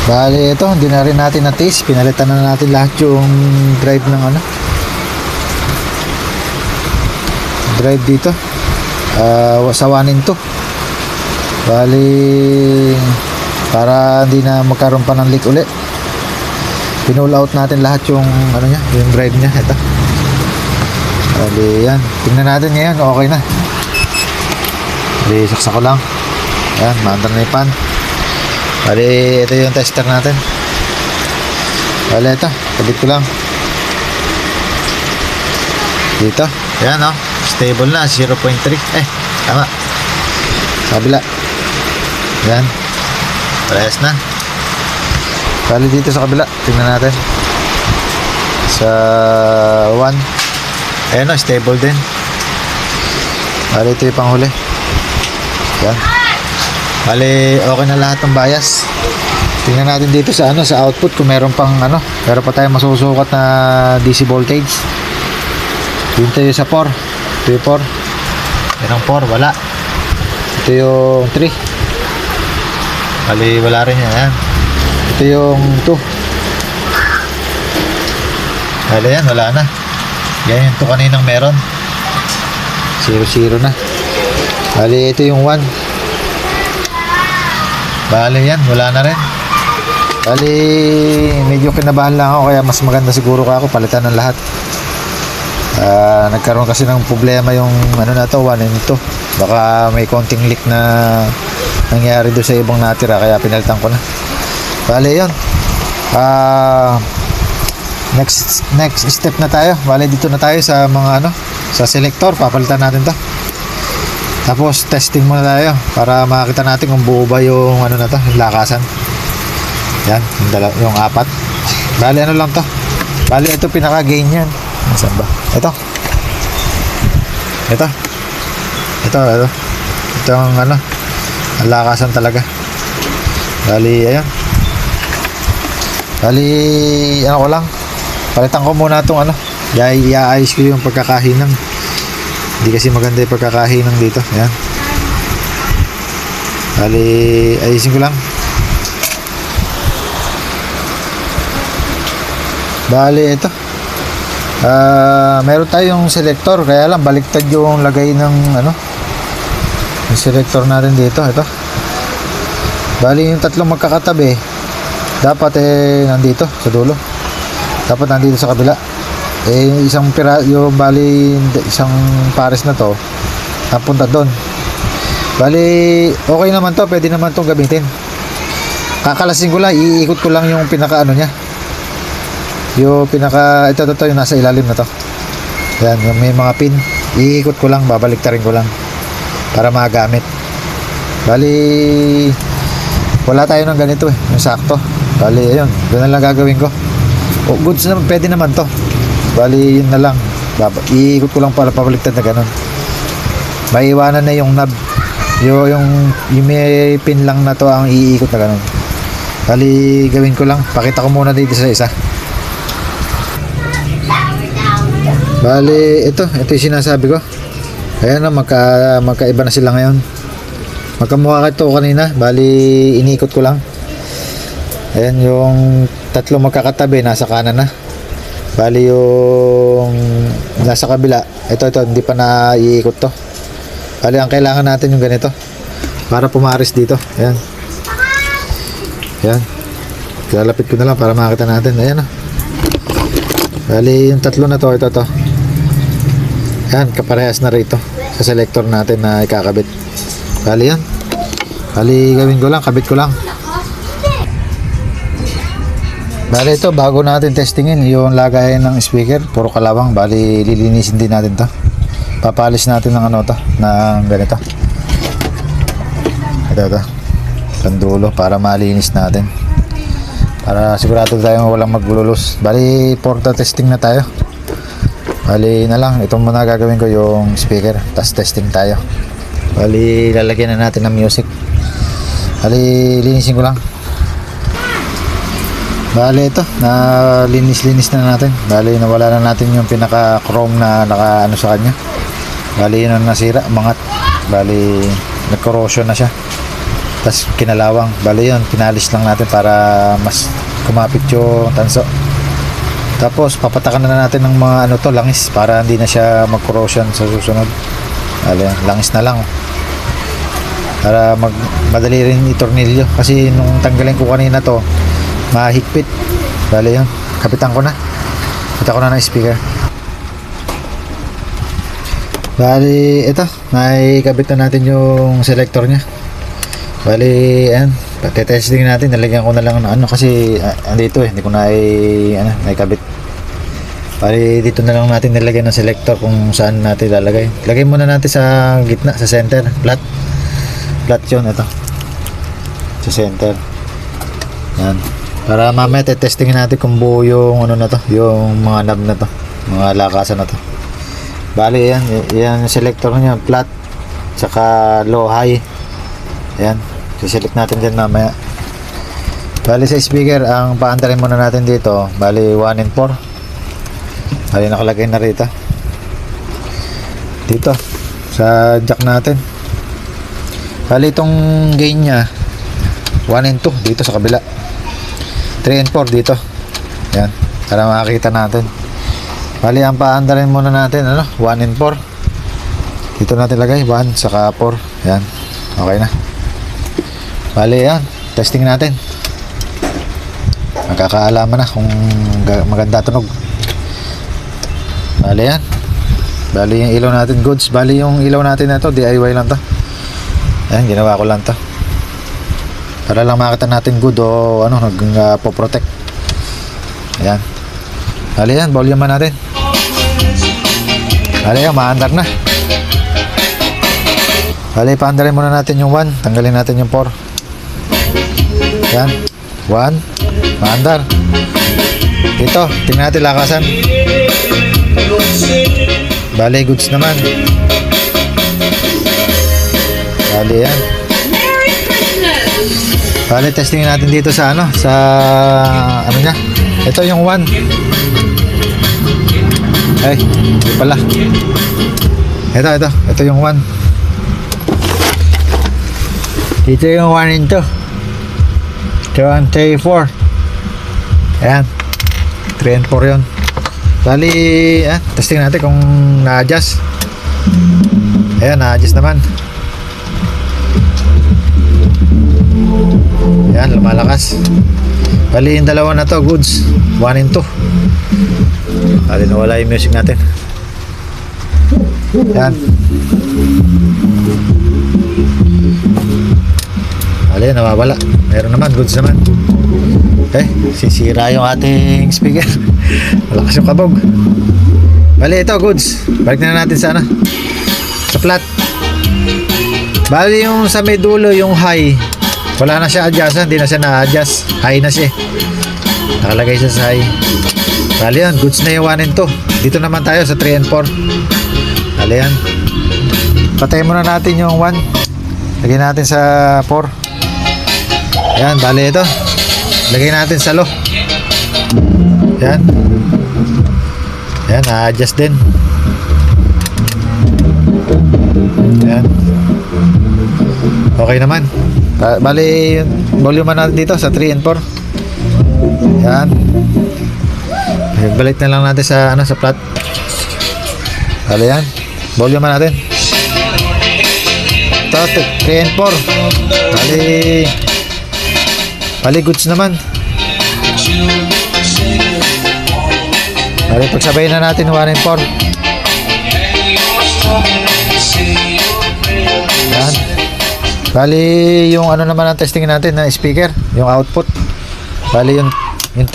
Bali ito, hindi na rin natin na-taste. Pinalitan na natin lahat yung drive ng ano, drive dito sa 1 and 2. Bali para hindi na magkaroon pa ng leak uli, pinull out natin lahat yung ano niya, yung drive niya. Ito, bali yan, tingnan natin ngayon okay na. Bali saksak ko lang, yan, maandar na yung pan. Bali ito yung tester natin. Bali ito, kabit ko lang dito, yan o, stable na 0.3. Tama, kabila, yan, parehas na. Bali dito sa kabila, tingnan natin sa 1, ayan o, stable din. Bali ito yung panghuli, yan. Bali okay na lahat ng bias. Tingnan natin dito sa ano, sa output kung meron pang ano, meron pa tayong masusukat na DC voltage. Dito yung sa 4, ito yung 4, yan ang 4, wala. Ito yung 3, bali wala rin yan, yan. Ito yung 2, bali yan, wala na. Yan yung 2 kaninang meron, 0 na. Bali ito yung 1, bali yan, wala na rin. Bali medyo kinabahan lang ako, kaya mas maganda siguro ako palitan ng lahat. Nagkaroon kasi ng problema yung ano na to, 1 and 2. Baka may konting leak na nangyari doon sa ibang natira, kaya pinalitan ko na. Bali yun, next step na tayo. Bali dito na tayo sa mga ano, sa selector, papalitan natin to. Tapos testing muna tayo para makita natin kung buo ba yung ano na to, yung lakasan. Yan, yung 4. Bali ano lang to, bali ito pinaka gain yan. Saan ba? Ito ang ano, ang lakasan talaga. Bali ayan, bali ano ko lang, palitan ko muna itong ano, i-ayos ko yung pagkakahinang. Hindi kasi maganda yung pagkakahinang dito. Ayan, bali ayusin ko lang. Bali ito, meron tayong selector, kaya lang baliktad yung lagay ng ano, yung selector natin dito. Ito, bali yung tatlong magkakatabi dapat nandito sa dulo, dapat nandito sa kabila. Isang yung bali isang pares na to napunta doon. Bali okay naman to, pwede naman tong gamitin. Kakalasin ko lang, iikot ko lang yung pinaka ano niya, yung pinaka ito yung nasa ilalim na to. Yan, yung may mga pin, iikot ko lang, babaliktarin ko lang para magamit. Bali wala tayo ng ganito yung sakto. Bali ayun, doon na lang gagawin ko. Goods naman, pwede naman to. Bali yun na lang, iikot ko lang para pabaliktad na ganun. Maiwanan na yung knob, yung may pin lang na to ang iikot na ganun. Bali gawin ko lang, pakita ko muna dito sa isa. Bali ito yung sinasabi ko. Ayan na, magkaiba na sila ngayon. Magkamukha ito kanina, bali iniikot ko lang. Ayan yung tatlo magkakatabi, nasa kanan na. Bali yung nasa kabila, ito hindi pa na iikot to. Bali ang kailangan natin yung ganito para pumaris dito. Ayan, ayan, lalapit ko na lang para makita natin. Ayan o, bali yung tatlo na to, ito ayan, kaparehas na rito sa selector natin na ikakabit. Bali yan, bali gawin ko lang, kabit ko lang. Bali ito, bago natin testingin yung lagayan ng speaker, puro kalawang. Bali lilinisin din natin to, papalis natin ng ano to, ng ganito. Ito pandulo para malinis natin, para sigurado tayong walang maglulus. Bali porta testing na tayo. Bali na lang, ito muna gagawin ko, yung speaker, tas testing tayo. Bali lalagyan na natin ng music. Bali linisin ko lang. Bali ito, na linis na natin. Bali nawala na natin yung pinaka chrome na naka ano sa kanya. Bali yun ang nasira, mangat. Bali nag-corrosion na siya. tas kinalawang. Bali yun, pinalis lang natin para mas kumapit yung tanso. Tapos papatakan na natin ng mga ano to, langis, para hindi na siya mag-corrosion sa susunod. Bali yan, langis na lang para madali rin itornilyo, kasi nung tanggalin ko kanina to mahigpit. Bali yun, kapitan ko na ng speaker. Bali ito, naikabit na natin yung selector nya. Bali ayan, pati-testing natin, nalagyan ko na lang ng ano, kasi andito hindi ko naikabit. Bali dito na lang natin nilagyan ng selector kung saan natin lalagay. Lagay muna natin sa gitna, sa center, flat yun, ito sa center yan, para mamaya testingin natin kung buo yung ano na to, yung mga knob na to, mga lakasan na to. Bali yan yung selector nya, flat saka low high. Ayan, siselect natin dyan mamaya. Bali sa speaker, ang paandarin muna natin dito, bali 1 and 4. Bali nakalagay na rito dito sa jack natin. Bali itong gain nya 1 and 2 dito sa kabila, 3 and 4 dito. Yan, para makakita natin. Bali ang paandarin muna natin 1 and 4 dito natin lagay, 1 saka 4. Yan, okay na. Bali yan, testing natin, magkakaalaman na kung maganda tunog. Bali yan, bali yung ilaw natin goods. Bali yung ilaw natin na to DIY lang to. Ayan, ginawa ko lang to para lang makita natin good o ano, nagpo-protect. Ayan, bali yan, volume natin. Bali yan, maandar na. Bali, paandarin muna natin yung 1, tanggalin natin yung 4. Ayan, 1, maandar. Dito, tingnan natin lakasan. Bali, goods naman. Bali yan. Bali, testing natin dito sa ano, sa ano nya. Ito yung 1. Ay, hindi pala. Ito yung 1. Dito yung 1 and 2. 2 and 3, 4. Ayan, 3 and 4 yun. Bali, testing natin kung na-adjust. Ayan, na-adjust naman. Ayan, lumalakas. Bali yung dalawa na to goods, 1 and 2. Bali nawala yung music natin. Ayan, bali nawawala. Meron naman, goods naman. Okay, sisira yung ating speaker. Malakas yung kabog. Bali ito goods, balik na natin sa sa flat. Bali yung sa may dulo, yung high, wala na siya adjust, hindi na siya na-adjust. High na siya, nakalagay siya sa high. Bali yan, goods na yung 1 and 2. Dito naman tayo sa 3 and 4. Bali yan, patayin muna natin yung 1, lagyan natin sa 4. Yan, bali ito, lagay natin sa low. Yan, yan, na-adjust din. Yan, okay naman. Bali yung volume natin dito sa 3 and 4. Yan, balik na lang natin sa sa flat. Bali yan, volume natin ito, 3 and 4. Bali goods naman. Bali pagsabayin na natin 1 and 4. Yan. Bali yung naman ang testing natin na speaker, yung output. Bali yung 3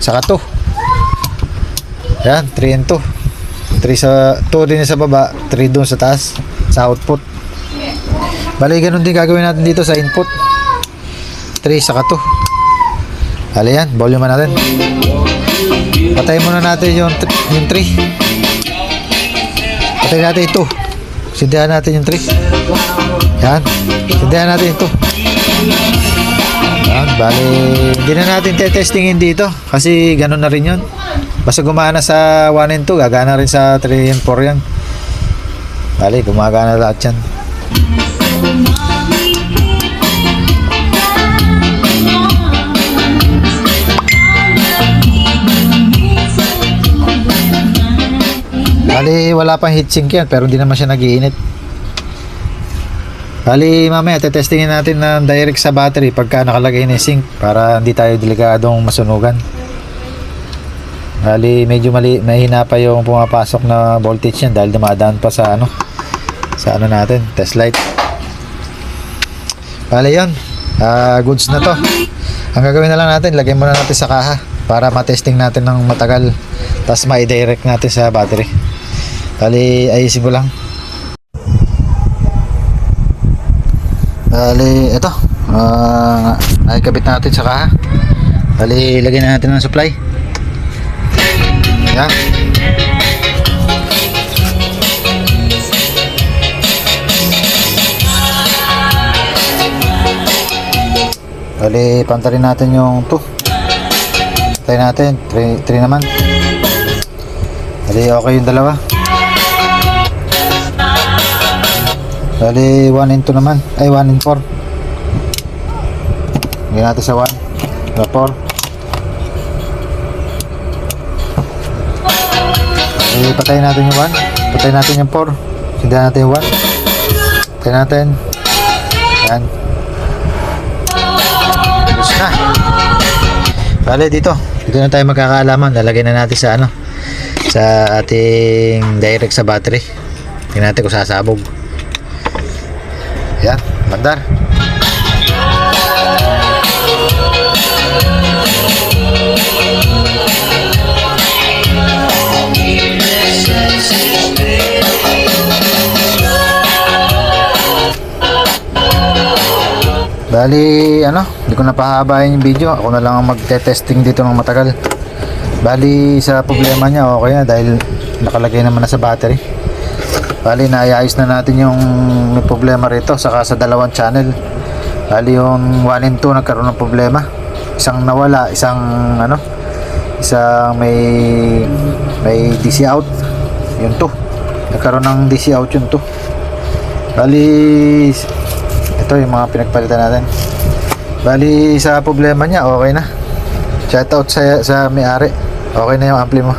saka 2. Yan, 3 and 2. 3 sa 2 din sa baba, 3 doon sa taas sa output. Bali ganun din gagawin natin dito sa input, 3 saka 2. Bali yan, volume natin. Patayin muna natin yung 3. Patayin natin ito. Sindihan natin yung 3. Yan, sindihan natin ito. Yan, bali hindi na natin testingin dito kasi ganun na rin yun. Basta gumana sa 1 and 2, gagana rin sa 3 and 4 yan. Bali, gumagana lahat yan. Bali, wala pang heatsink yan, pero hindi naman siya nagiinit. Bali, mamaya tetestingin natin na direct sa battery pagka nakalagay na yung sink para hindi tayo delikadong masunugan. Bali, medyo mahina pa yung pumapasok na voltage yan dahil dumadaan pa sa natin, test light. Bali, yun. Goods na to. Ang gagawin na lang natin, lagyan muna natin sa kaha para matesting natin ng matagal, tapos ma-direct natin sa battery. Bali, ayusin ko lang. Bali, ito ay kabit natin sa kaha. Bali, lagyan na natin ng supply. Yan. Bali, pantarin natin yung 2. Tayo natin 3 naman. Bali, okay yung dalawa. Bali, 1 in 2 naman. Ay, 1 in 4. Lagyan natin sa 1 sa 4. Bali, patayin natin yung 1. Patayin natin yung 4. Sindihan natin yung 1. Patayin natin. Yan. Tapos na. Bali, dito na tayo magkakaalaman. Lalagyan na natin sa sa ating direct sa battery. Tingnan natin kung sasabog. Yan, mandar. Bali, hindi ko napahabain yung video. Ako na lang ang magte-testing dito ng matagal. Bali, sa problema niya, okay na dahil nakalagay naman na sa battery. Bali, naayos na natin yung may problema rito, saka sa dalawang channel. Bali, yung 1 and 2 nagkaroon ng problema. Isang nawala, isang may DC out. Yung 2. Nagkaroon ng DC out yung 2. Bali, ito yung mga pinagpalitan natin. Bali, sa problema niya, okay na. Shout out sa may-ari. Okay na yung ampli mo.